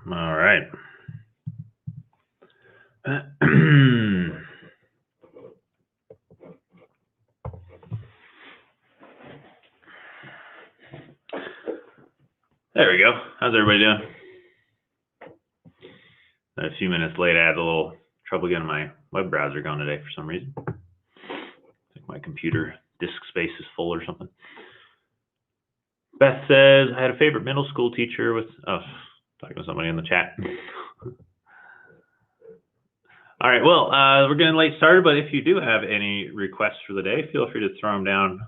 All right. There we go. How's everybody doing? A few minutes late. I had a little trouble getting my web browser going today for some reason. I think my computer disk space is full or something. Beth says, I had a favorite middle school teacher with, talking to somebody in the chat. All right, well, we're getting late started, but if you do have any requests for the day, feel free to throw them down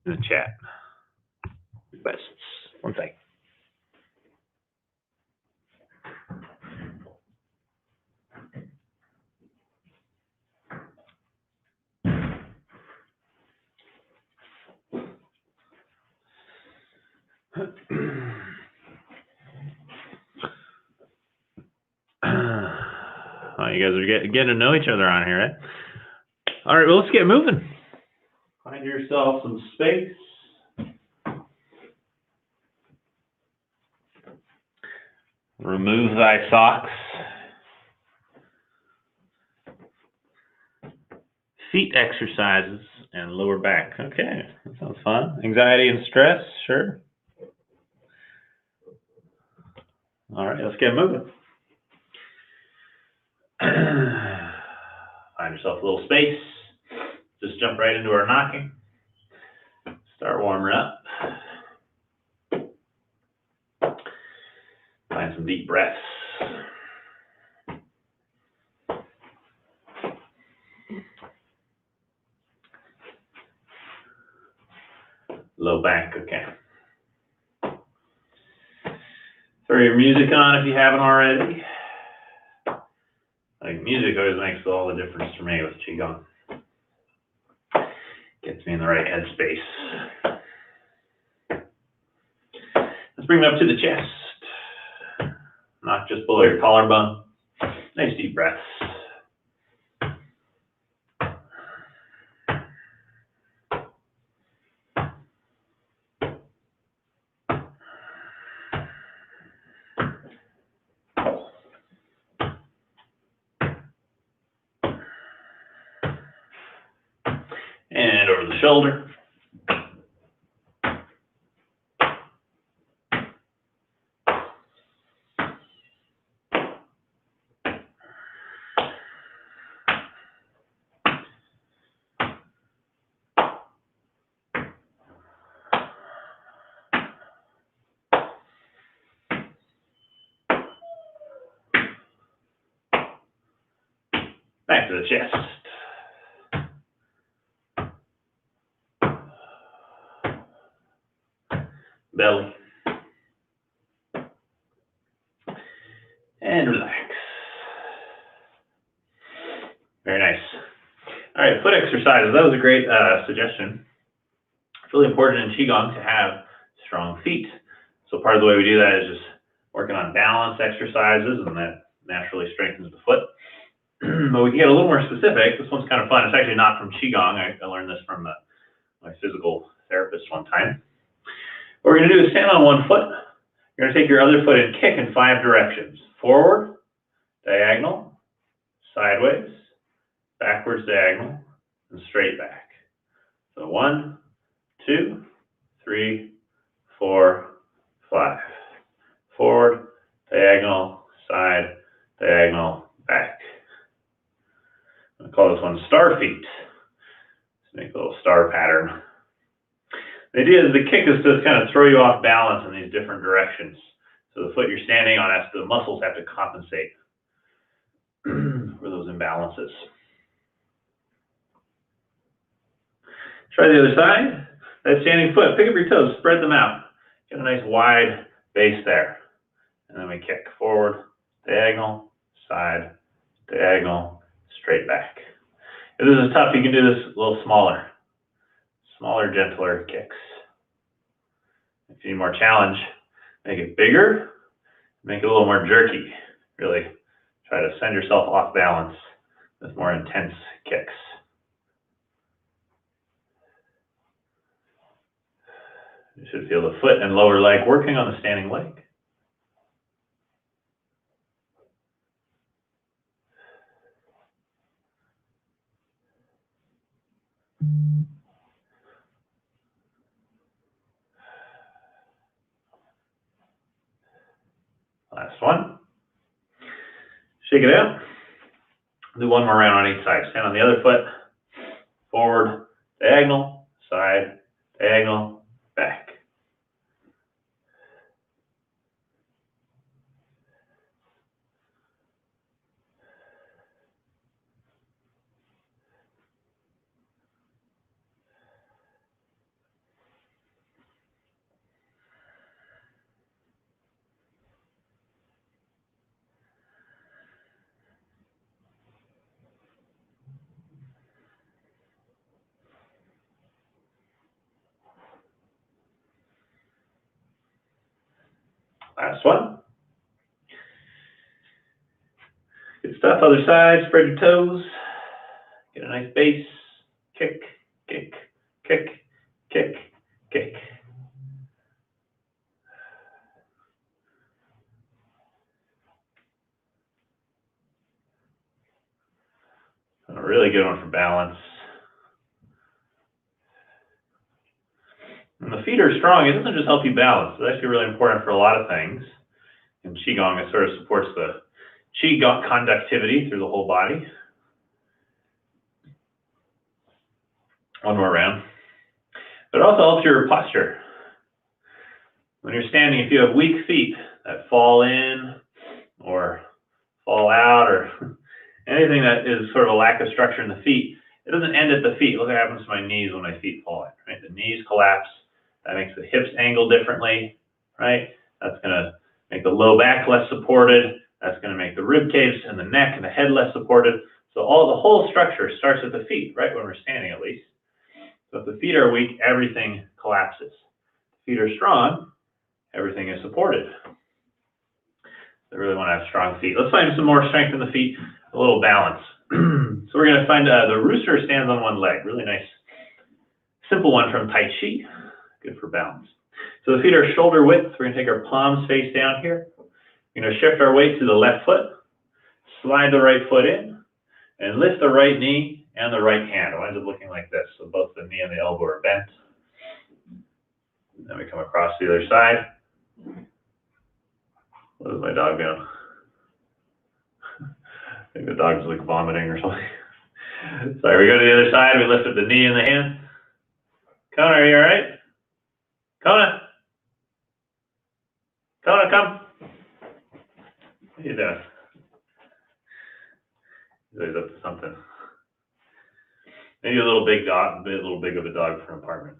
in the chat. Requests. One second. Oh, you guys are getting to know each other on here, right? All right, well, let's get moving. Find yourself some space. Remove thy socks. Feet exercises and lower back. Okay, that sounds fun. Anxiety and stress, sure. All right, let's get moving. Find yourself a little space. Just jump right into our knocking. Start warming up. Find some deep breaths. Low back, okay. Throw your music on if you haven't already. Like, music always makes all the difference for me with Qigong. Gets me in the right headspace. Let's bring it up to the chest. Not just below your collarbone. Nice deep breaths. And over the shoulder. Back to the chest. Belly. And relax. Very nice. All right, foot exercises. That was a great suggestion. It's really important in Qigong to have strong feet. So part of the way we do that is just working on balance exercises, and that naturally strengthens the foot. But we can get a little more specific. This one's kind of fun. It's actually not from Qigong. I learned this from my physical therapist one time. What we're going to do is stand on one foot. You're going to take your other foot and kick in 5 directions. Forward, diagonal, sideways, backwards diagonal, and straight back. So 1, 2, 3, 4, 5. Forward, diagonal, side, diagonal, back. I'm going to call this one star feet. Let's make a little star pattern. The idea is the kick is to kind of throw you off balance in these different directions. So the foot you're standing on, the muscles have to compensate for those imbalances. Try the other side. That standing foot, pick up your toes, spread them out. Get a nice wide base there. And then we kick forward, diagonal, side, diagonal, straight back. If this is tough, you can do this a little smaller. Smaller, gentler kicks. If you need more challenge, make it bigger, make it a little more jerky. Really try to send yourself off balance with more intense kicks. You should feel the foot and lower leg working on the standing leg. Last one. Shake it out. Do one more round on each side. Stand on the other foot. Forward, diagonal, side, diagonal, back. Last one. Good stuff. Other side. Spread your toes. Get a nice base. Kick, kick, kick, kick, kick. A really good one for balance. When the feet are strong, it doesn't just help you balance. It's actually really important for a lot of things. In Qigong, it sort of supports the Qi conductivity through the whole body. One more round. But it also helps your posture. When you're standing, if you have weak feet that fall in or fall out or anything that is sort of a lack of structure in the feet, it doesn't end at the feet. Look what happens to my knees when my feet fall in, right? The knees collapse. That makes the hips angle differently, right? That's going to make the low back less supported. That's going to make the rib cage and the neck and the head less supported. So the whole structure starts at the feet, right? When we're standing, at least. So if the feet are weak, everything collapses. If the feet are strong, everything is supported. So I really want to have strong feet. Let's find some more strength in the feet, a little balance. So we're going to find the rooster stands on one leg. Really nice, simple one from Tai Chi. Good for balance. So the feet are shoulder width. We're going to take our palms face down here. We're going to shift our weight to the left foot, slide the right foot in, and lift the right knee and the right hand. It winds up looking like this. So both the knee and the elbow are bent. Then we come across the other side. What is my dog doing? I think the dog's like vomiting or something. Sorry, we go to the other side. We lift up the knee and the hand. Kona, are you all right? Kona? Kona, come. What are you doing? He's up to something. Maybe a little big dog, a little big of a dog for an apartment.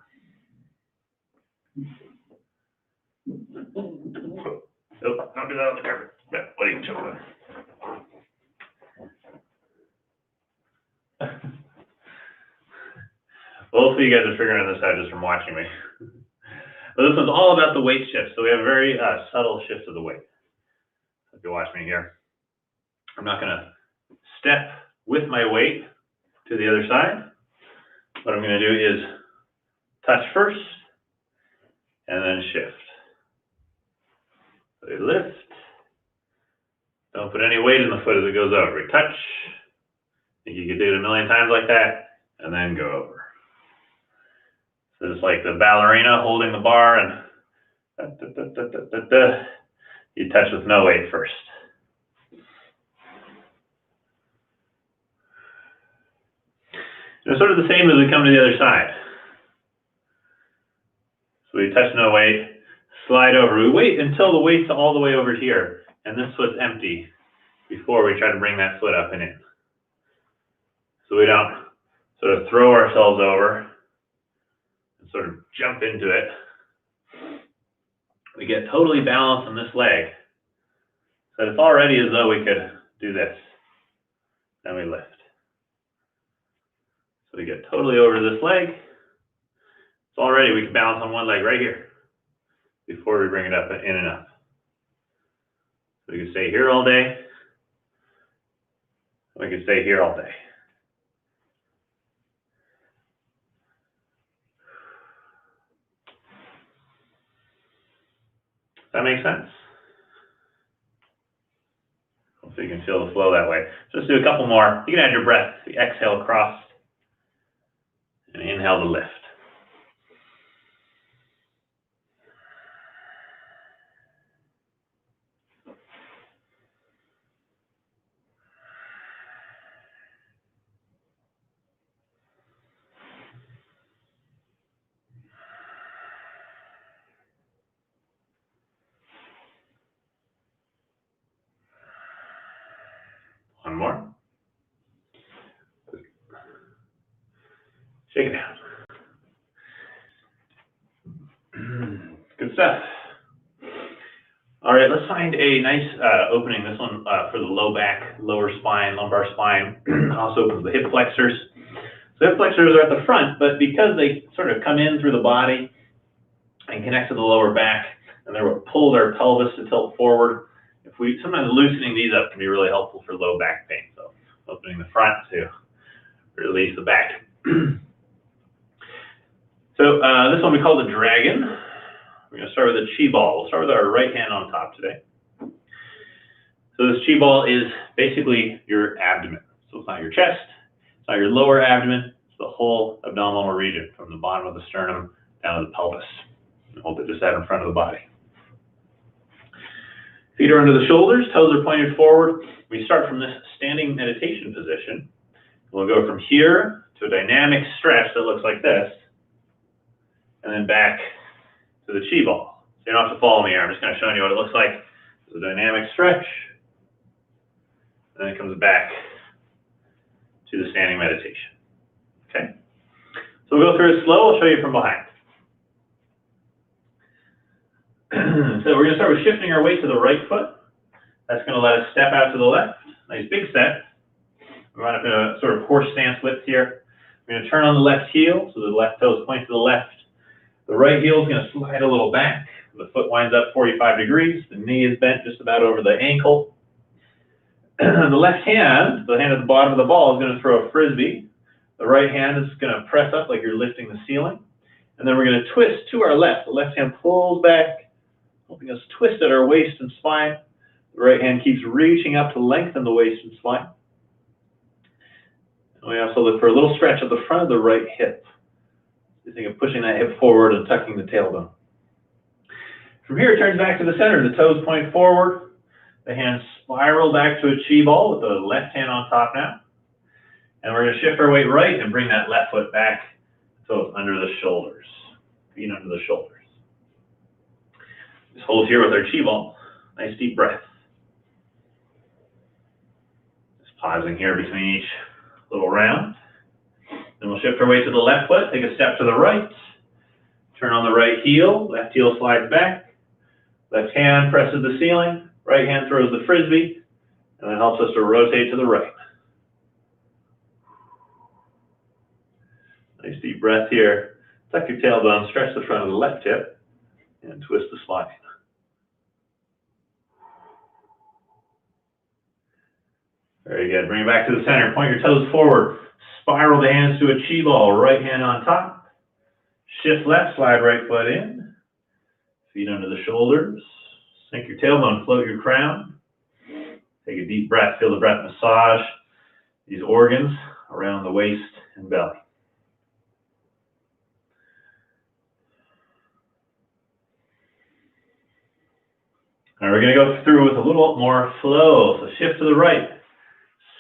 Nope, don't do that on the carpet. Yeah, what are you doing? Well, hopefully you guys are figuring this out just from watching me. But this is all about the weight shift. So we have a very subtle shift of the weight. If you watch me here, I'm not going to step with my weight to the other side. What I'm going to do is touch first and then shift. So we lift. Don't put any weight in the foot as it goes over. We touch. I think you could do it a million times like that, and then go over. So it's like the ballerina holding the bar, and you touch with no weight first. It's sort of the same as we come to the other side. So we touch no weight, slide over. We wait until the weight's all the way over here, and this foot's empty before we try to bring that foot up and in. So we don't sort of throw ourselves over and sort of jump into it. We get totally balanced on this leg. So it's already as though we could do this. Then we lift. So we get totally over this leg. So already we can balance on one leg right here before we bring it up in and up. So we can stay here all day. We can stay here all day. Does that make sense? Hopefully you can feel the flow that way. So let's do a couple more. You can add your breath. So you exhale across and inhale to lift. One more. Shake it down. Good stuff. All right, let's find a nice opening. This one for the low back, lower spine, lumbar spine. Also opens the hip flexors. So hip flexors are at the front, but because they sort of come in through the body and connect to the lower back, and they're what pulls our pelvis to tilt forward. Sometimes loosening these up can be really helpful for low back pain. So opening the front to release the back. So this one we call the dragon. We're going to start with a chi ball. We'll start with our right hand on top today. So this chi ball is basically your abdomen. So it's not your chest, it's not your lower abdomen, it's the whole abdominal region from the bottom of the sternum down to the pelvis. And hold it just out in front of the body. Feet are under the shoulders, toes are pointed forward. We start from this standing meditation position. We'll go from here to a dynamic stretch that looks like this, and then back to the chi ball. So you don't have to follow me here. I'm just kind of showing you what it looks like. It's a dynamic stretch, and then it comes back to the standing meditation. Okay? So we'll go through it slow. I'll show you from behind. So we're going to start with shifting our weight to the right foot. That's going to let us step out to the left. Nice big step. We're going up in a sort of horse stance width here. We're going to turn on the left heel, so the left toes point to the left. The right heel is going to slide a little back. The foot winds up 45 degrees. The knee is bent just about over the ankle. The left hand, the hand at the bottom of the ball, is going to throw a frisbee. The right hand is going to press up like you're lifting the ceiling. And then we're going to twist to our left. The left hand pulls back, helping us twist at our waist and spine. The right hand keeps reaching up to lengthen the waist and spine. And we also look for a little stretch at the front of the right hip. You think of pushing that hip forward and tucking the tailbone. From here, it turns back to the center. The toes point forward. The hands spiral back to a chi ball with the left hand on top now. And we're going to shift our weight right and bring that left foot back so it's under the shoulders. Feet under the shoulders. Just hold here with our chi ball. Nice deep breath. Just pausing here between each little round. Then we'll shift our weight to the left foot, take a step to the right, turn on the right heel, left heel slides back, left hand presses the ceiling, right hand throws the frisbee, and that helps us to rotate to the right. Nice deep breath here. Tuck your tailbone, stretch the front of the left hip, and twist the spine. Very good. Bring it back to the center. Point your toes forward. Spiral the hands to a chi ball. Right hand on top. Shift left. Slide right foot in. Feet under the shoulders. Sink your tailbone. Float your crown. Take a deep breath. Feel the breath massage these organs around the waist and belly. Now we're going to go through with a little more flow. So shift to the right.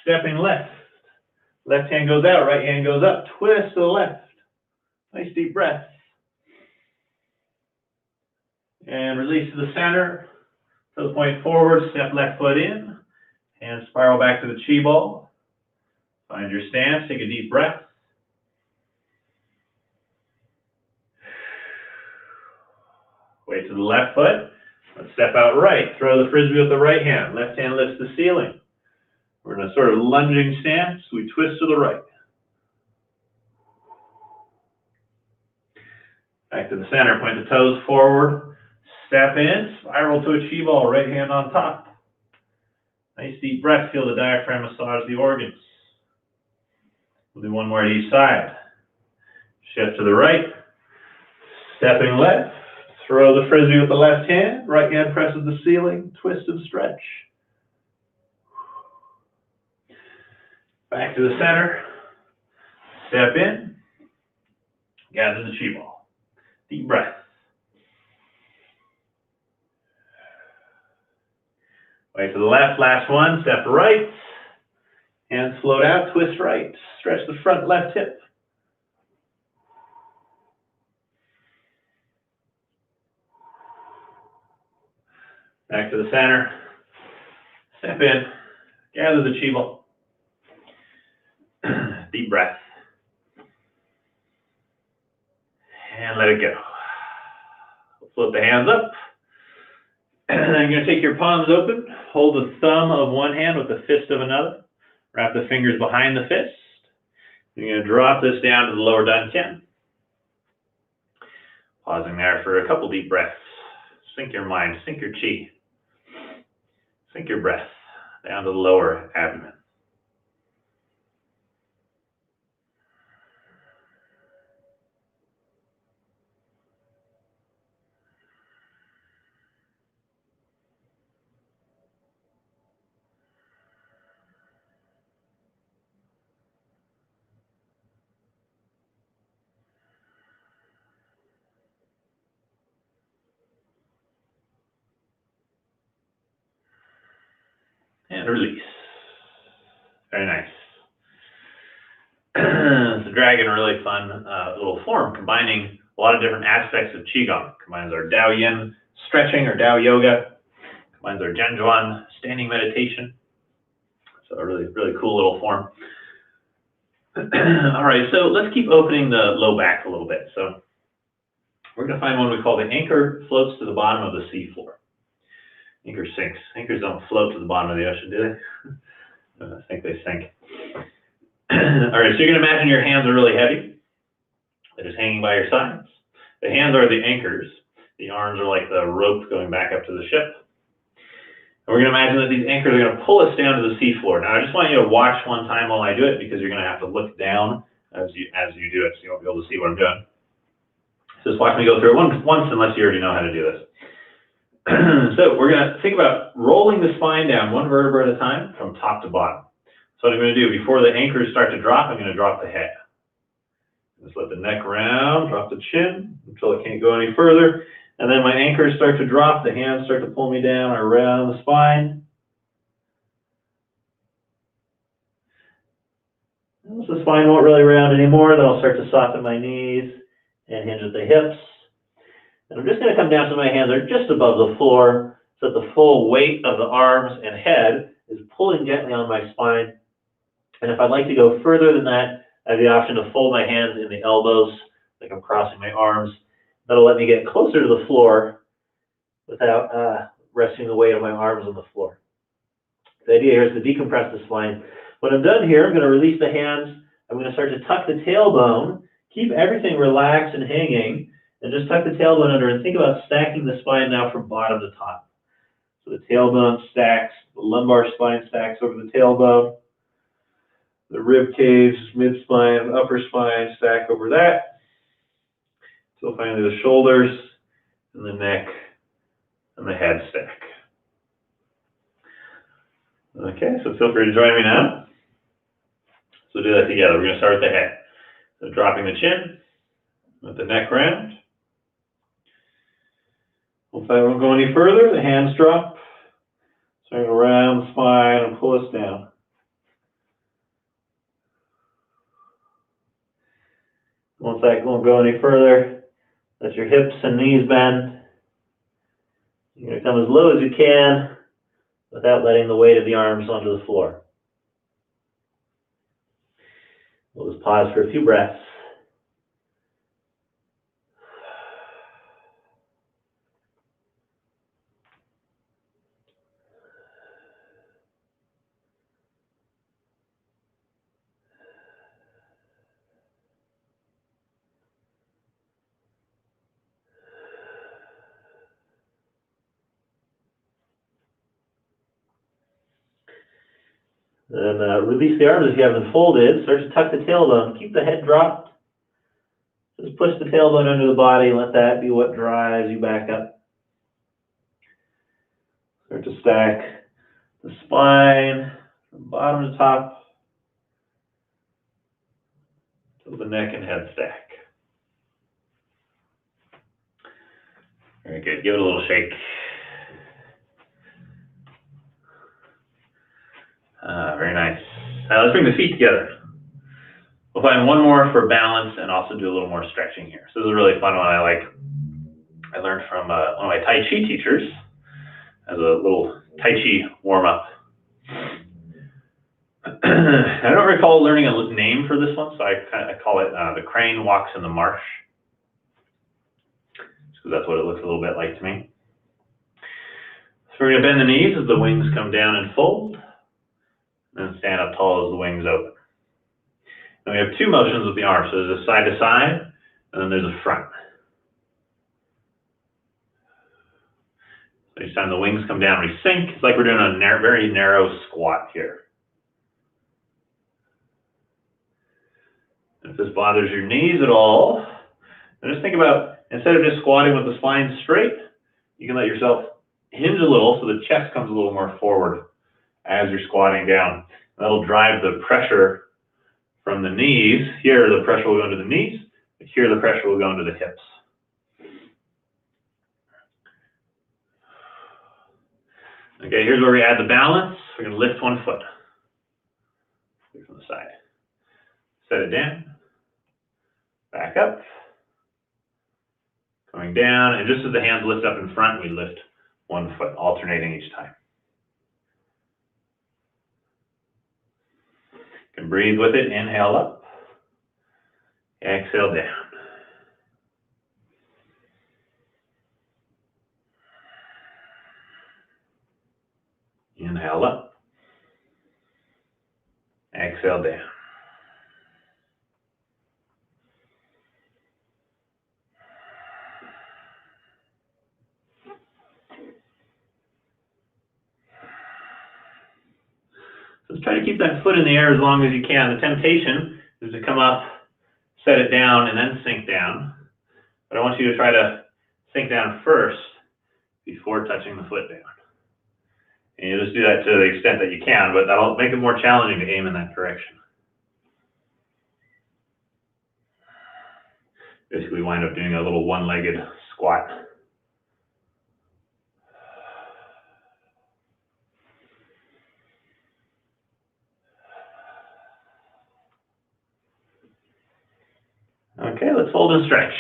Stepping left. Left hand goes out, right hand goes up. Twist to the left. Nice deep breath. And release to the center. Toes point forward, step left foot in. Hands spiral back to the chi ball. Find your stance, take a deep breath. Weight to the left foot. Let's step out right. Throw the frisbee with the right hand. Left hand lifts the ceiling. We're in a sort of lunging stance. We twist to the right. Back to the center. Point the toes forward. Step in. Spiral to a chi ball. Right hand on top. Nice deep breath. Feel the diaphragm massage the organs. We'll do one more at each side. Shift to the right. Stepping left. Throw the frisbee with the left hand. Right hand presses the ceiling. Twist and stretch. Back to the center. Step in. Gather the chi ball. Deep breath. Way to the left, last one. Step right. Hands float out, twist right. Stretch the front left hip. Back to the center. Step in. Gather the chi ball. deep breath. And let it go. Flip the hands up. And then you're going to take your palms open, hold the thumb of one hand with the fist of another, wrap the fingers behind the fist. You're going to drop this down to the lower dantian. Pausing there for a couple deep breaths. Sink your mind, sink your chi. Sink your breath down to the lower abdomen. And release. Very nice. It's a dragon, really fun little form, combining a lot of different aspects of Qigong. Combines our Dao Yin stretching or Dao Yoga, combines our Zhenjuan standing meditation. So a really, really cool little form. All right, so let's keep opening the low back a little bit. So we're going to find one we call the anchor floats to the bottom of the sea floor. Anchor sinks. Anchors don't float to the bottom of the ocean, do they? I think they sink. All right, so you're going to imagine your hands are really heavy. They're just hanging by your sides. The hands are the anchors. The arms are like the rope going back up to the ship. And we're going to imagine that these anchors are going to pull us down to the seafloor. Now, I just want you to watch one time while I do it, because you're going to have to look down as you do it, so you won't be able to see what I'm doing. So just watch me go through it once, unless you already know how to do this. So we're going to think about rolling the spine down one vertebra at a time from top to bottom. So what I'm going to do, before the anchors start to drop, I'm going to drop the head. Just let the neck round, drop the chin until it can't go any further. And then my anchors start to drop, the hands start to pull me down around the spine. Once the spine won't really round anymore, then I'll start to soften my knees and hinge at the hips. And I'm just going to come down so my hands are just above the floor, so that the full weight of the arms and head is pulling gently on my spine. And if I'd like to go further than that, I have the option to fold my hands in the elbows, like I'm crossing my arms. That'll let me get closer to the floor without resting the weight of my arms on the floor. The idea here is to decompress the spine. When I'm done here, I'm going to release the hands. I'm going to start to tuck the tailbone, keep everything relaxed and hanging, and just tuck the tailbone under and think about stacking the spine now from bottom to top. So the tailbone stacks, the lumbar spine stacks over the tailbone, the rib cage, mid-spine, upper spine stack over that. So finally the shoulders and the neck and the head stack. Okay, so feel free to join me now. So do that together. We're going to start with the head. So dropping the chin, let the neck round. If I won't go any further, the hands drop. Start around the spine and pull us down. Once that won't go any further, let your hips and knees bend. You're going to come as low as you can without letting the weight of the arms onto the floor. We'll just pause for a few breaths. Then release the arms if you have them folded. Start to tuck the tailbone. Keep the head dropped. Just push the tailbone under the body. Let that be what drives you back up. Start to stack the spine from bottom to top to the neck and head stack. Very good. Give it a little shake. Very nice. Let's bring the feet together. We'll find one more for balance and also do a little more stretching here. So this is a really fun one I like. I learned from one of my Tai Chi teachers as a little Tai Chi warm-up. I don't recall learning a name for this one, so I call it the crane walks in the marsh. So that's what it looks a little bit like to me. So we're going to bend the knees as the wings come down and fold, and then stand up tall as the wings open. And we have two motions with the arms. So there's a side to side, and then there's a front. So each time the wings come down, we sink. It's like we're doing a very narrow squat here. If this bothers your knees at all, then just think about, instead of just squatting with the spine straight, you can let yourself hinge a little so the chest comes a little more forward as you're squatting down. That'll drive the pressure from the knees. Here, the pressure will go into the knees, but here the pressure will go into the hips. Okay, here's where we add the balance. We're going to lift one foot from the side. Set it down. Back up. Coming down, and just as the hands lift up in front, we lift one foot, alternating each time. You can breathe with it. Inhale up. Exhale down. Inhale up. Exhale down. So let's try to keep that foot in the air as long as you can. The temptation is to come up, set it down, and then sink down. But I want you to try to sink down first before touching the foot down. And you just do that to the extent that you can, but that'll make it more challenging to aim in that direction. Basically wind up doing a little one-legged squat. Okay, let's fold and stretch.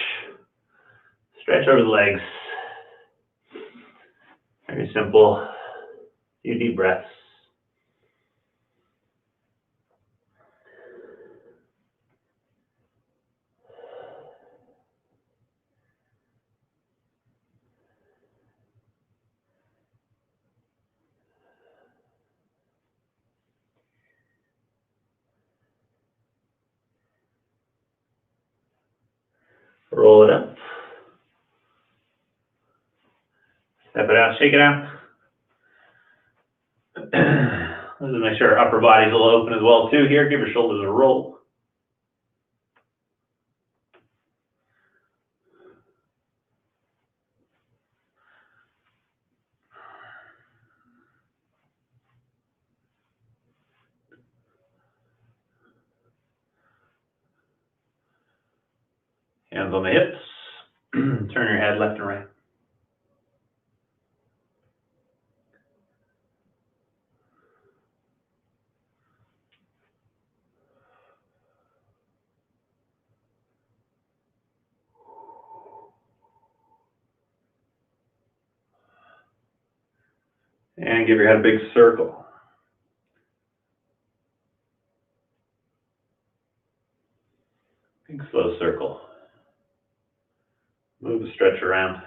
Stretch over the legs. Very simple. A few deep breaths. Roll it up. Step it out, shake it out. Let's make sure our upper body's a little open as well too here. Give your shoulders a roll. Hands on the hips. Turn your head left and right. And give your head a big circle. Big slow circle. Move the stretch around.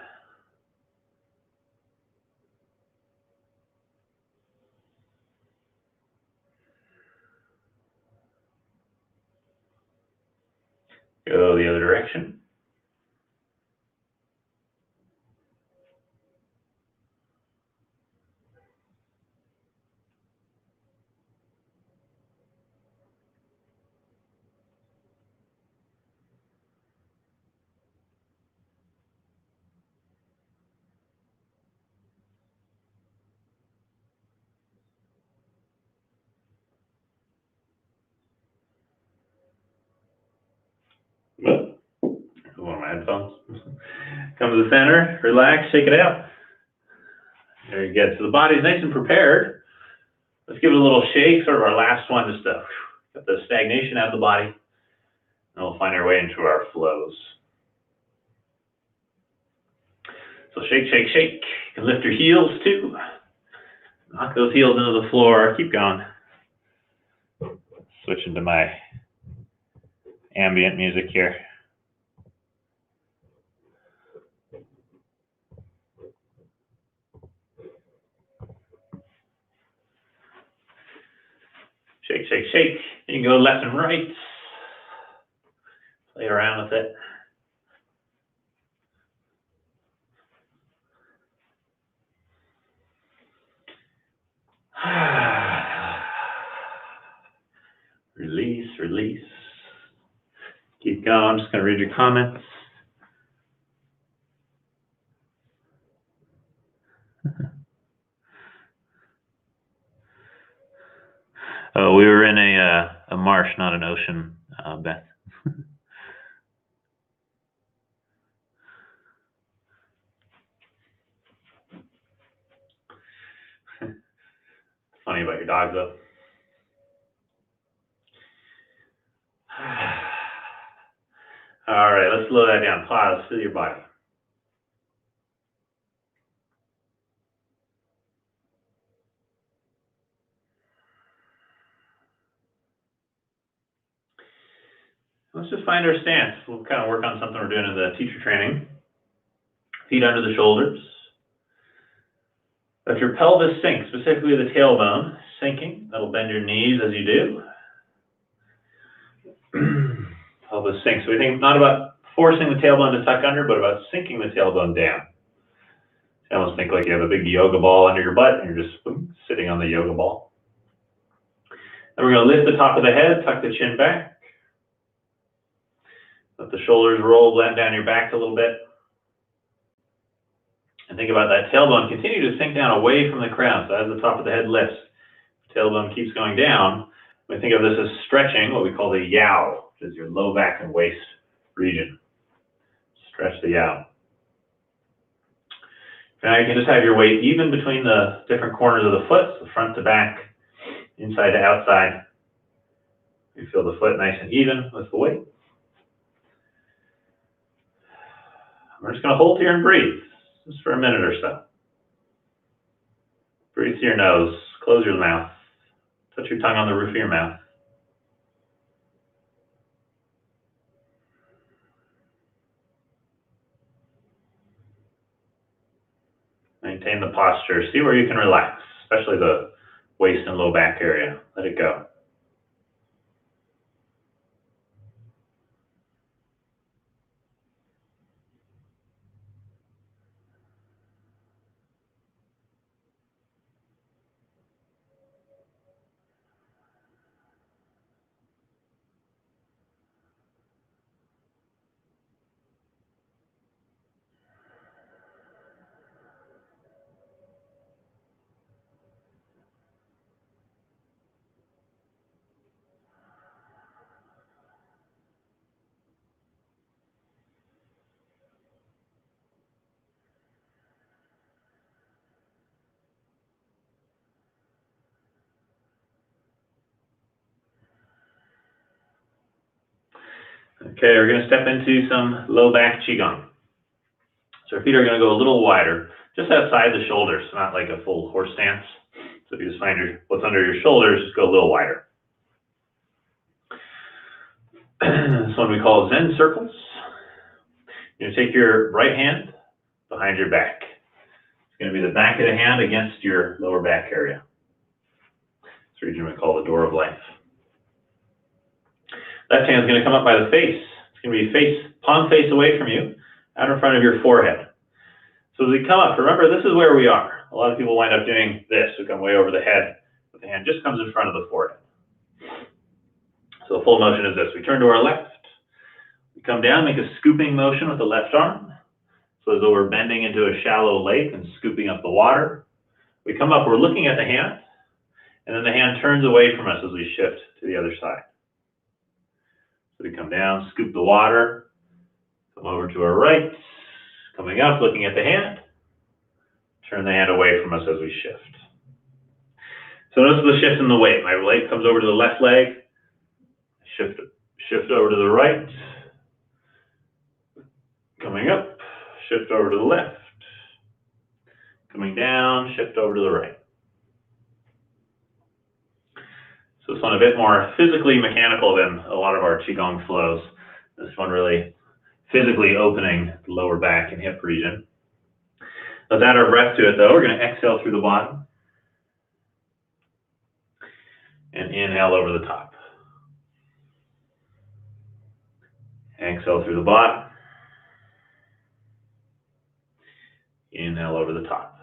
Go the other direction. One of my headphones. Come to the center, relax, shake it out. There you go. So the body's nice and prepared. Let's give it a little shake, sort of our last one, just to get the stagnation out of the body. And we'll find our way into our flows. So shake, shake, shake. You can lift your heels too. Knock those heels into the floor. Keep going. Switching to my ambient music here. Shake, shake, shake. You can go left and right. Play around with it. Release, release. Keep going. I'm just going to read your comments. Oh, we were in a marsh, not an ocean, Beth. Funny about your dog, though. All right, let's slow that down. Pause, feel your body. Let's just find our stance. We'll kind of work on something we're doing in the teacher training. Feet under the shoulders. If your pelvis sinks, specifically the tailbone sinking, that'll bend your knees as you do. Pelvis sinks. So we think not about forcing the tailbone to tuck under, but about sinking the tailbone down. You almost think like you have a big yoga ball under your butt and you're just sitting on the yoga ball. Then we're going to lift the top of the head, tuck the chin back. Let the shoulders roll, blend down your back a little bit. And think about that tailbone. Continue to sink down away from the crown. So as the top of the head lifts, tailbone keeps going down. We think of this as stretching, what we call the yow, which is your low back and waist region. Stretch the yow. Now you can just have your weight even between the different corners of the foot, so front to back, inside to outside. You feel the foot nice and even with the weight. We're just going to hold here and breathe, just for a minute or so. Breathe through your nose, close your mouth, touch your tongue on the roof of your mouth. Maintain the posture. See where you can relax, especially the waist and low back area. Let it go. Okay, we're going to step into some low back Qigong. So our feet are going to go a little wider, just outside the shoulders, not like a full horse stance. So if you just find what's under your shoulders, just go a little wider. This one we call Zen Circles. You're going to take your right hand behind your back. It's going to be the back of the hand against your lower back area. This region we call the door of life. Left hand is going to come up by the face. It's going to be palm face away from you, out in front of your forehead. So as we come up, remember this is where we are. A lot of people wind up doing this, who come way over the head, but the hand just comes in front of the forehead. So the full motion is this. We turn to our left. We come down, make a scooping motion with the left arm, so as though we're bending into a shallow lake and scooping up the water. We come up, we're looking at the hand, and then the hand turns away from us as we shift to the other side. So we come down, scoop the water, come over to our right, coming up, looking at the hand, turn the hand away from us as we shift. So notice the shift in the weight. My leg comes over to the left leg, shift over to the right, coming up, shift over to the left, coming down, shift over to the right. So This one a bit more physically mechanical than a lot of our Qigong flows. This one really physically opening the lower back and hip region. Let's add our breath to it though. We're going to exhale through the bottom and inhale over the top. Exhale through the bottom. Inhale over the top.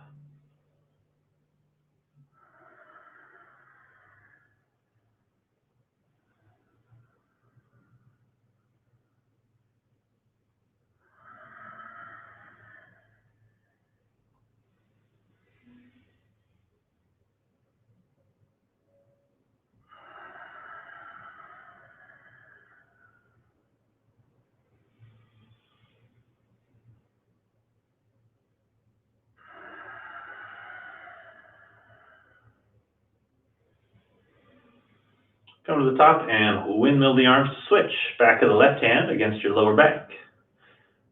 Come to the top and windmill the arms to switch. Back of the left hand against your lower back.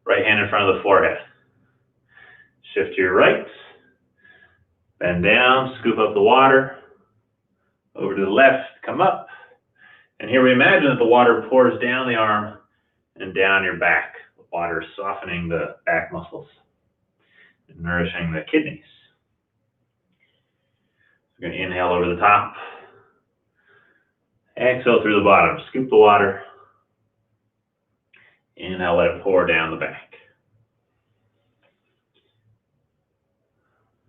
Right hand in front of the forehead. Shift to your right. Bend down, scoop up the water. Over to the left, come up. And here we imagine that the water pours down the arm and down your back. The water softening the back muscles and nourishing the kidneys. We're going to inhale over the top. Exhale through the bottom. Scoop the water. Inhale, let it pour down the back.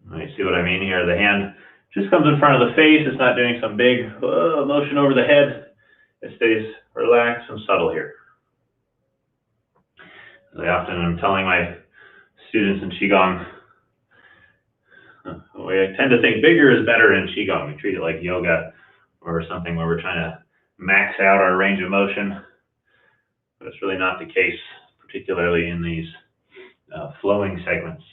You see what I mean here? The hand just comes in front of the face. It's not doing some big motion over the head. It stays relaxed and subtle here. As I often am telling my students in Qigong, we tend to think bigger is better in Qigong. We treat it like yoga or something where we're trying to max out our range of motion. But it's really not the case, particularly in these flowing segments.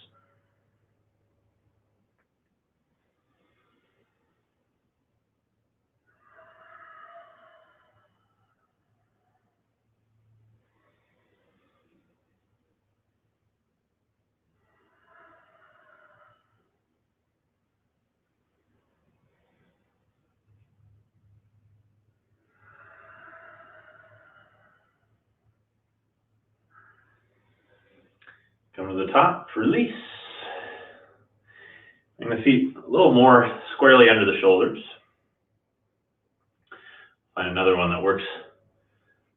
Come to the top, release. Bring the feet a little more squarely under the shoulders. Find another one that works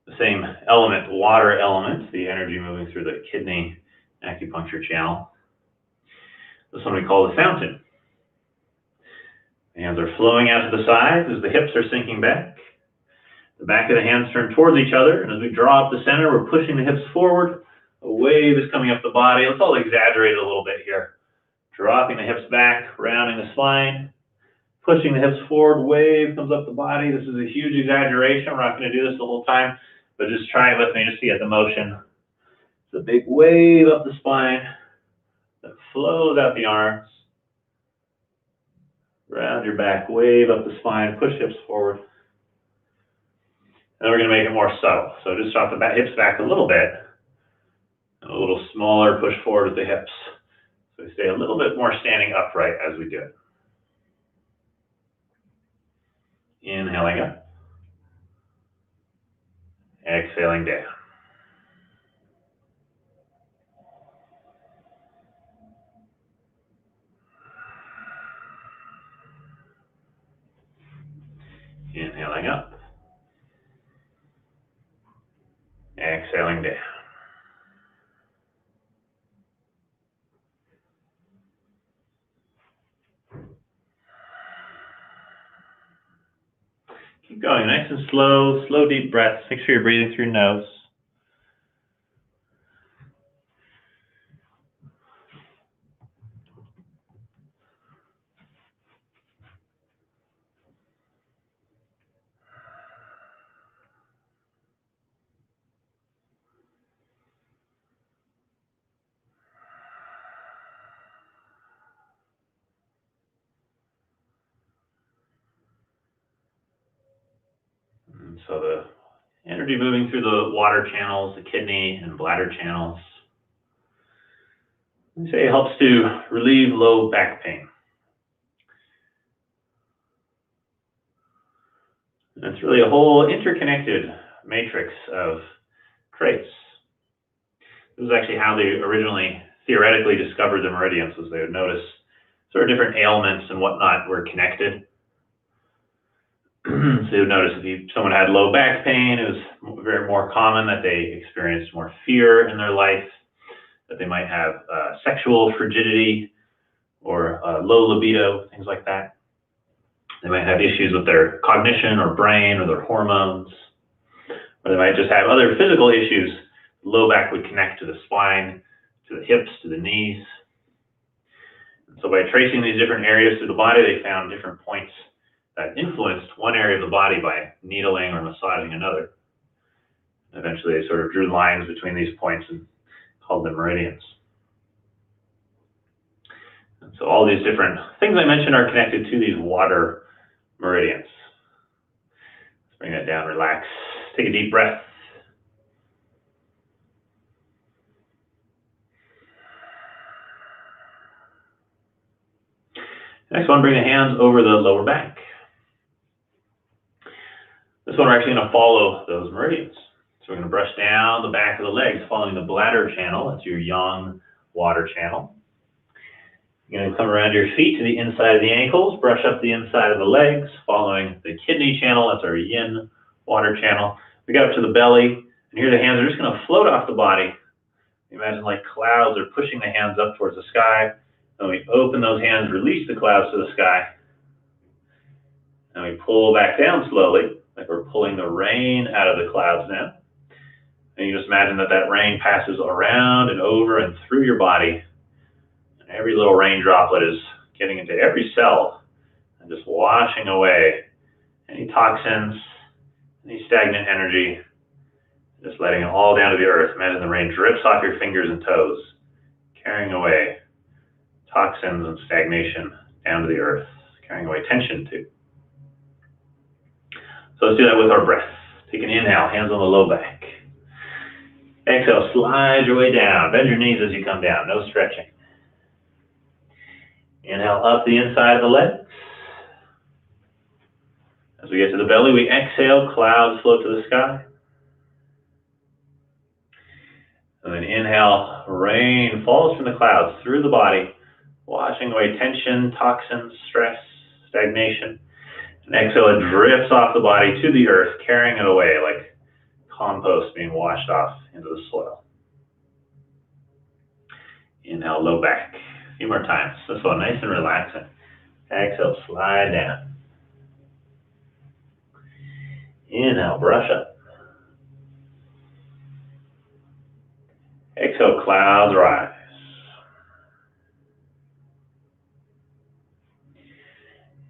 the same element, water element, the energy moving through the kidney acupuncture channel. This one we call the fountain. The hands are flowing out to the sides as the hips are sinking back. The back of the hands turn towards each other, and as we draw up the center, we're pushing the hips forward. A wave is coming up the body. Let's all exaggerate it a little bit here. Dropping the hips back, rounding the spine, pushing the hips forward, wave comes up the body. This is a huge exaggeration. We're not going to do this the whole time, but just try it with me, just see it, the motion. It's a big wave up the spine that flows out the arms. Round your back, wave up the spine, push hips forward. And we're going to make it more subtle. So just drop the hips back a little bit. And a little smaller push forward with the hips. So we stay a little bit more standing upright as we do it. Inhaling up. Exhaling down. Inhaling up. Exhaling down. Keep going, nice and slow, slow deep breaths. Make sure you're breathing through your nose. And so the energy moving through the water channels, the kidney and bladder channels. We say it helps to relieve low back pain. And it's really a whole interconnected matrix of traits. This is actually how they originally theoretically discovered the meridians, was they would notice sort of different ailments and whatnot were connected. So you would notice if someone had low back pain, it was very more common that they experienced more fear in their life, that they might have sexual frigidity or low libido, things like that. They might have issues with their cognition or brain or their hormones, or they might just have other physical issues. Low back would connect to the spine, to the hips, to the knees. And so by tracing these different areas through the body, they found different points that influenced one area of the body by needling or massaging another. Eventually, they sort of drew lines between these points and called them meridians. And so all these different things I mentioned are connected to these water meridians. Let's bring that down, relax. Take a deep breath. Next one, bring the hands over the lower back. This one, we're actually going to follow those meridians. So we're going to brush down the back of the legs, following the bladder channel. That's your yang water channel. You're going to come around your feet to the inside of the ankles, brush up the inside of the legs, following the kidney channel. That's our yin water channel. We got up to the belly, and here the hands are just going to float off the body. Imagine like clouds are pushing the hands up towards the sky. Then we open those hands, release the clouds to the sky. And we pull back down slowly, like we're pulling the rain out of the clouds now. And you just imagine that that rain passes around and over and through your body. And every little rain droplet is getting into every cell and just washing away any toxins, any stagnant energy, just letting it all down to the earth. Imagine the rain drips off your fingers and toes, carrying away toxins and stagnation down to the earth, carrying away tension too. So let's do that with our breath. Take an inhale, hands on the low back. Exhale, slide your way down. Bend your knees as you come down, no stretching. Inhale up the inside of the legs. As we get to the belly, we exhale, clouds float to the sky. And then inhale, rain falls from the clouds through the body, washing away tension, toxins, stress, stagnation. And exhale, it drips off the body to the earth, carrying it away like compost being washed off into the soil. Inhale, low back. A few more times. This one, nice and relaxing. Exhale, slide down. Inhale, brush up. Exhale, clouds rise.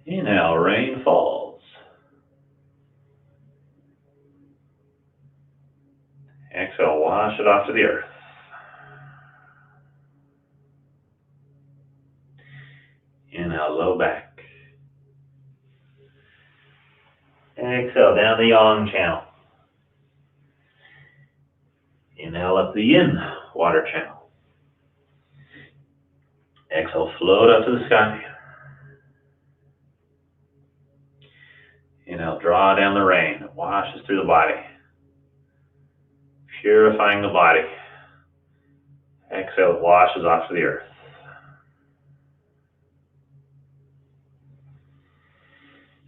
Inhale, rain falls. Exhale, wash it off to the earth. Inhale, low back. Exhale, down the yang channel. Inhale up the yin water channel. Exhale, float up to the sky. Inhale, draw down the rain. It washes through the body, purifying the body. Exhale, it washes off to the earth.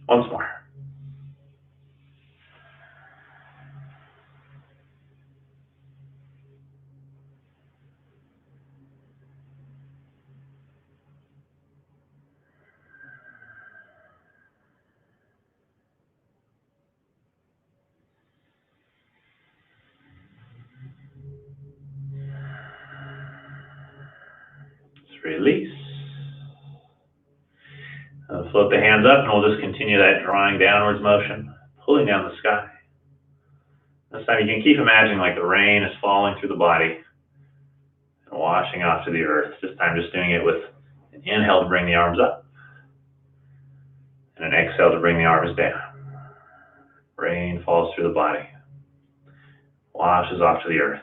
Once more. Release. Float the hands up, and we'll just continue that drawing downwards motion, pulling down the sky. This time you can keep imagining like the rain is falling through the body and washing off to the earth. This time just doing it with an inhale to bring the arms up and an exhale to bring the arms down. Rain falls through the body, washes off to the earth.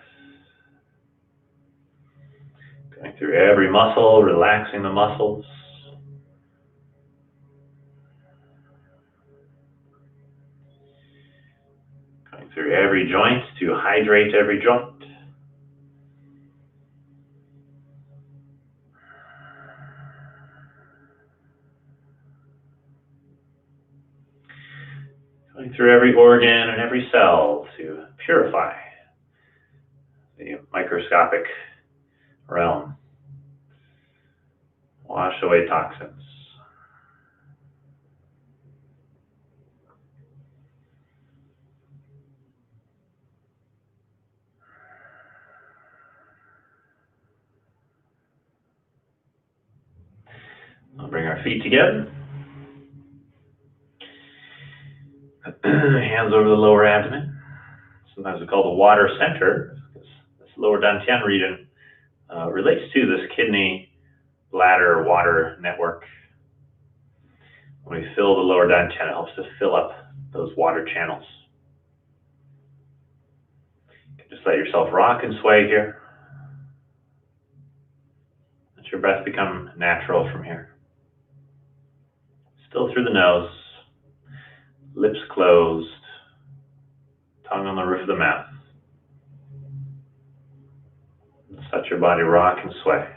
Going through every muscle, relaxing the muscles. Going through every joint to hydrate every joint. Going through every organ and every cell to purify the microscopic realm. Wash away toxins. I'll bring our feet together. Hands over the lower abdomen. Sometimes it's called the water center. This lower dantian region relates to this kidney, bladder, water network. When we fill the lower dantian, it helps to fill up those water channels. You can just let yourself rock and sway here. Let your breath become natural from here. Still through the nose, lips closed, tongue on the roof of the mouth. Just let your body rock and sway.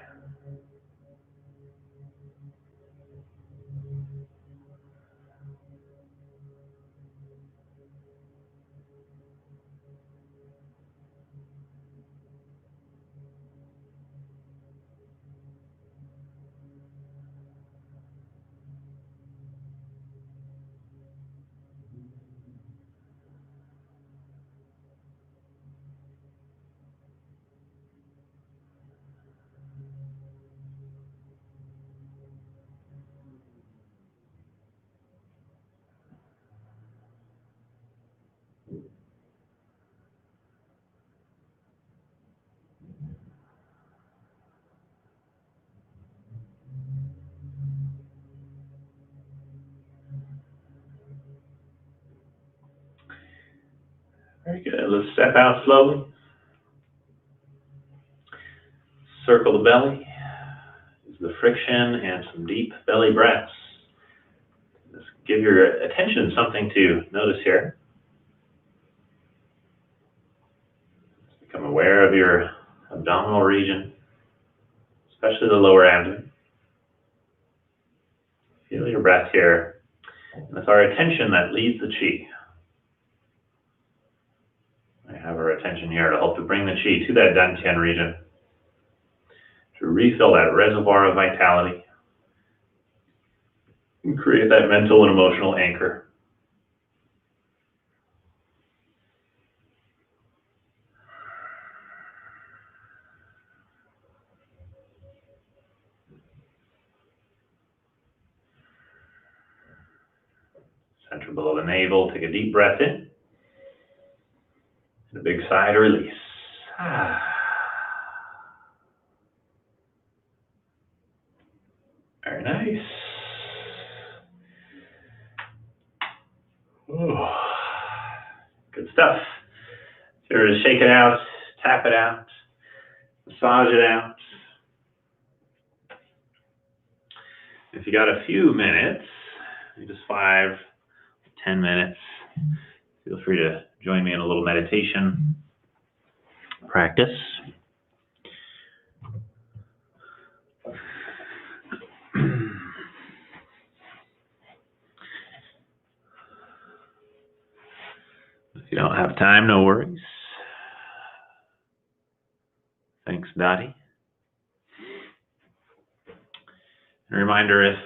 Very good. Let's step out slowly. Circle the belly. Use the friction and some deep belly breaths. Just give your attention something to notice here. Become aware of your abdominal region, especially the lower abdomen. Feel your breath here. And it's our attention that leads the chi. I have our attention here to help to bring the chi to that dantian region, to refill that reservoir of vitality and create that mental and emotional anchor. Center below the navel, take a deep breath in. And a big sigh to release. Very nice. Ooh. Good stuff. So we're to shake it out, tap it out, massage it out. If you got a few minutes, just 5, 10 minutes, feel free to join me in a little meditation practice. If you don't have time, no worries. Thanks, Dottie. And a reminder, if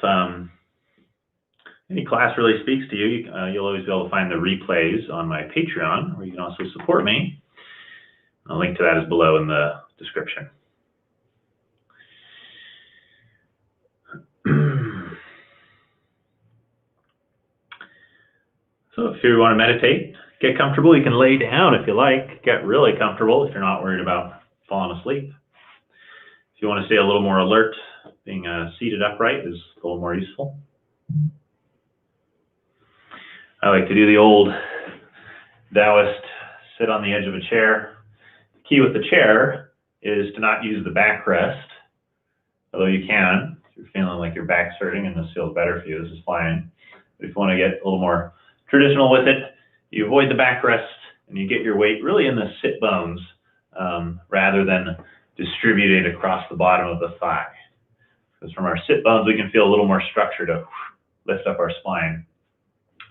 any class really speaks to you, you'll always be able to find the replays on my Patreon, where you can also support me. A link to that is below in the description. So if you want to meditate, get comfortable. You can lay down if you like. Get really comfortable if you're not worried about falling asleep. If you want to stay a little more alert, being seated upright is a little more useful. I like to do the old Taoist sit on the edge of a chair. The key with the chair is to not use the backrest, although you can. If you're feeling like your back's hurting and this feels better for you, this is fine. But if you want to get a little more traditional with it, you avoid the backrest And you get your weight really in the sit bones rather than distributed across the bottom of the thigh. Because from our sit bones, we can feel a little more structure to lift up our spine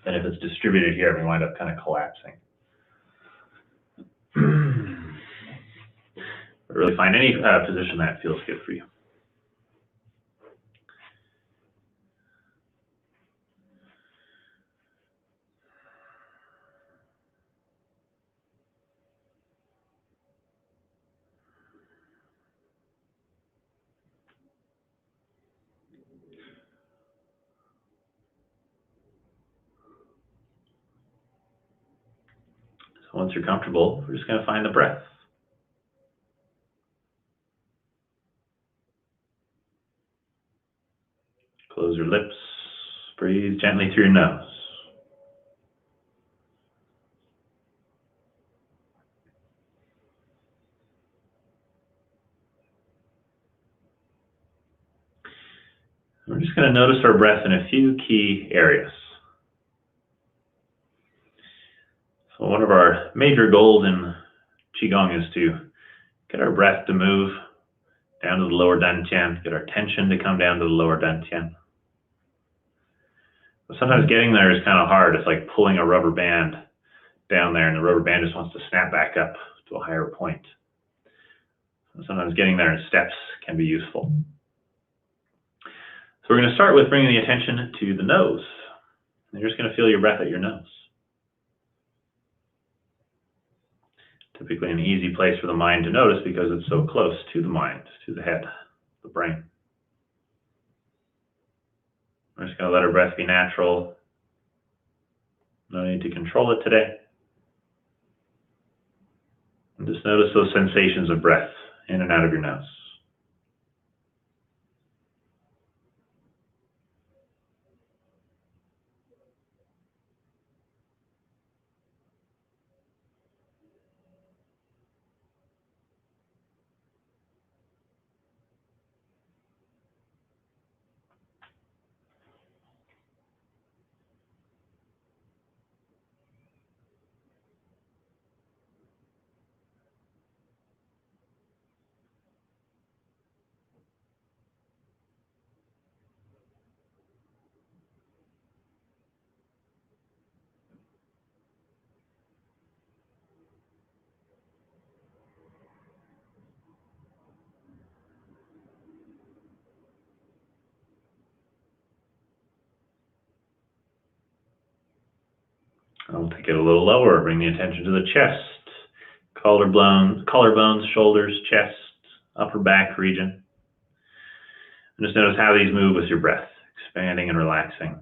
than if it's distributed here, we wind up kind of collapsing. But really find any position that feels good for you. So once you're comfortable, we're just going to find the breath. Close your lips, breathe gently through your nose. We're just going to notice our breath in a few key areas. So one of our major goals in Qigong is to get our breath to move down to the lower dantian, get our tension to come down to the lower dantian. But sometimes getting there is kind of hard. It's like pulling a rubber band down there, and the rubber band just wants to snap back up to a higher point. And sometimes getting there in steps can be useful. So we're going to start with bringing the attention to the nose. And you're just going to feel your breath at your nose. Typically an easy place for the mind to notice because it's so close to the mind, to the head, the brain. We're just going to let our breath be natural. No need to control it today. And just notice those sensations of breath in and out of your nose. I'll take it a little lower, bring the attention to the chest, collarbones, shoulders, chest, upper back region. And just notice how these move with your breath, expanding and relaxing.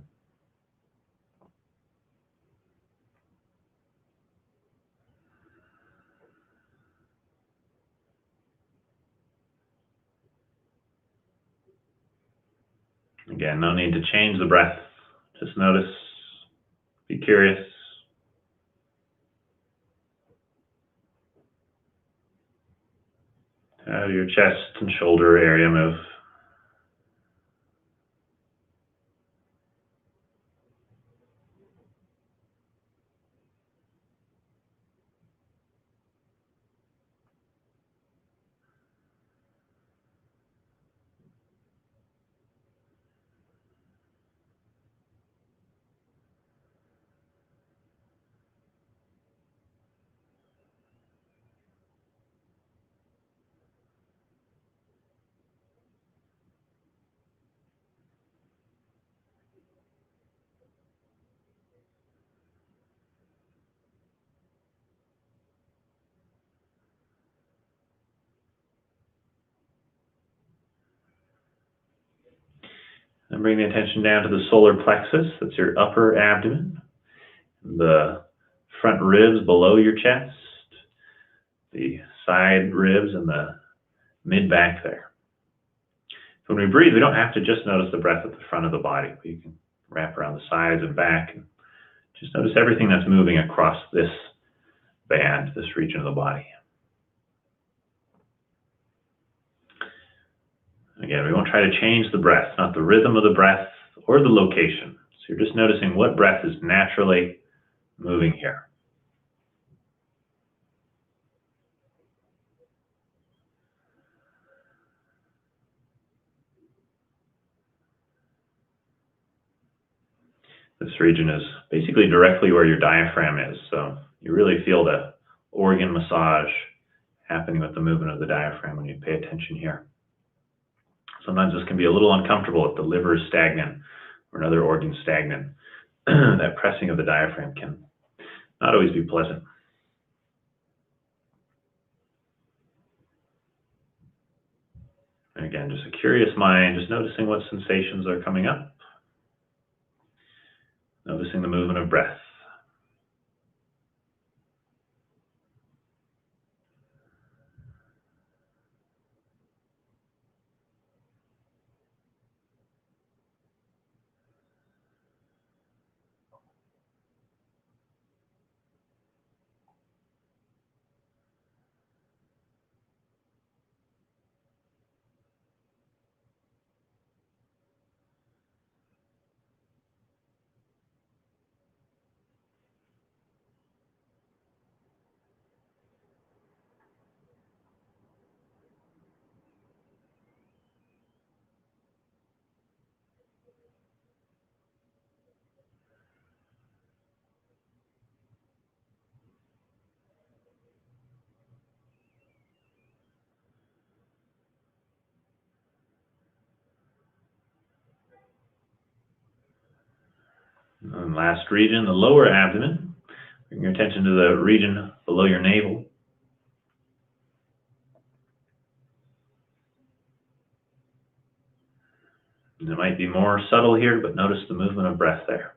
Again, no need to change the breath. Just notice, be curious. How your chest and shoulder area move. And bring the attention down to the solar plexus, that's your upper abdomen, the front ribs below your chest, the side ribs and the mid-back there. So when we breathe, we don't have to just notice the breath at the front of the body. We can wrap around the sides and back and just notice everything that's moving across this band, this region of the body. Again, we won't try to change the breath, not the rhythm of the breath or the location. So you're just noticing what breath is naturally moving here. This region is basically directly where your diaphragm is, so you really feel the organ massage happening with the movement of the diaphragm when you pay attention here. Sometimes this can be a little uncomfortable if the liver is stagnant or another organ stagnant. That pressing of the diaphragm can not always be pleasant. And again, just a curious mind, just noticing what sensations are coming up. Noticing the movement of breath. And last region, the lower abdomen. Bring your attention to the region below your navel. And it might be more subtle here, but notice the movement of breath there.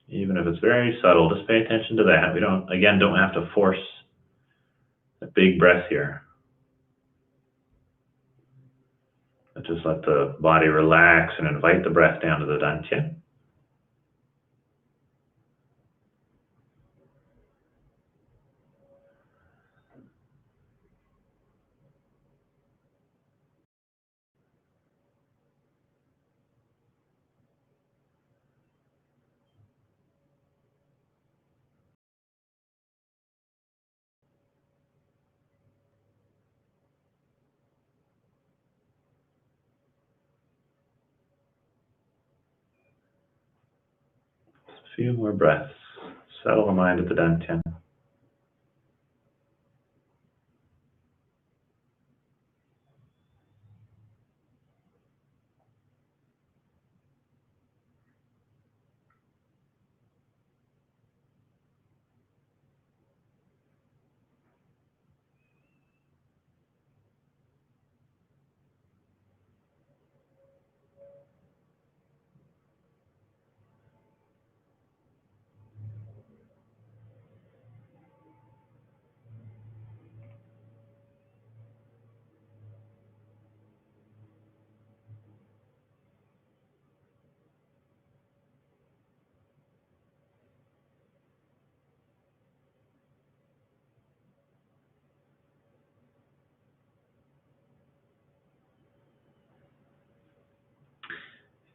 Even if it's very subtle, just pay attention to that. We don't have to force a big breath here. But just let the body relax and invite the breath down to the dantian. A few more breaths. Settle the mind at the dantian.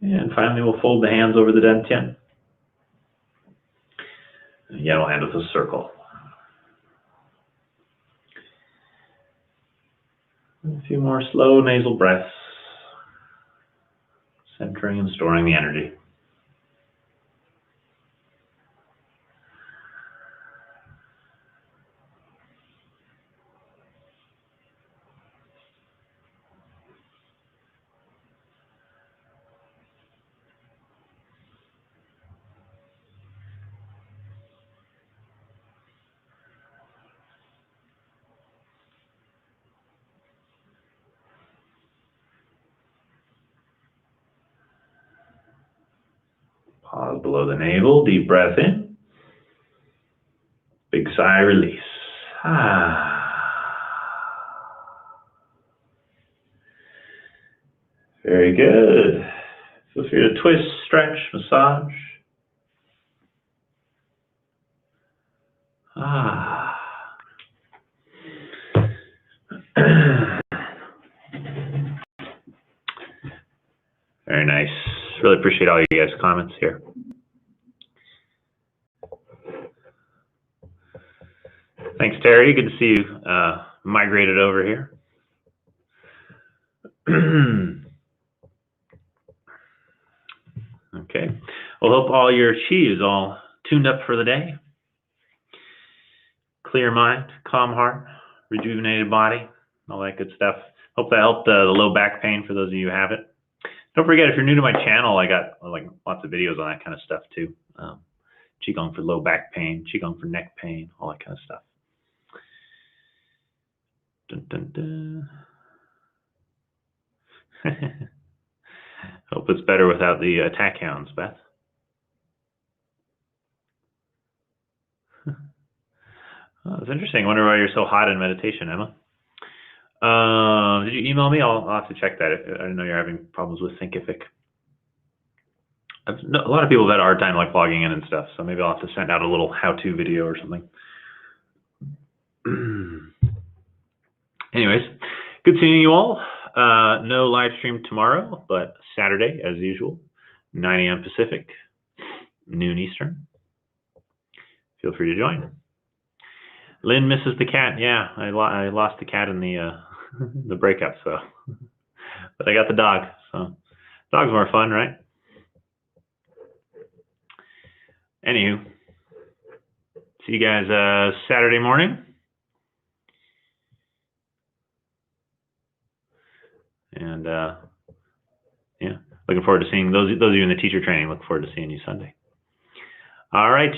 And finally, we'll fold the hands over the dantian. And again, we'll end with a circle. A few more slow nasal breaths, centering and storing the energy. Pause below the navel, deep breath in. Big sigh, release. Very good. Feel free to twist, stretch, massage. Very nice. Really appreciate all you guys' comments here. Thanks, Terry. Good to see you migrated over here. Okay. Well, hope all your chi is all tuned up for the day. Clear mind, calm heart, rejuvenated body, all that good stuff. Hope that helped the low back pain for those of you who have it. Don't forget, if you're new to my channel, I got like lots of videos on that kind of stuff too. Qigong for low back pain, Qigong for neck pain, all that kind of stuff. Dun, dun, dun. Hope it's better without the attack hounds, Beth. Oh, it's interesting. I wonder why you're so hot in meditation, Emma. Did you email me? I'll have to check that. I know you're having problems with Thinkific. A lot of people have had a hard time like logging in and stuff, so maybe I'll have to send out a little how-to video or something. Anyways, good seeing you all. No live stream tomorrow, but Saturday, as usual, 9 a.m. Pacific, noon Eastern. Feel free to join. Lynn misses the cat. Yeah, I lost the cat in the the breakup, so. But I got the dog, so dog's more fun, right? Anywho, see you guys Saturday morning. And yeah, looking forward to seeing those of you in the teacher training. Look forward to seeing you Sunday. All right.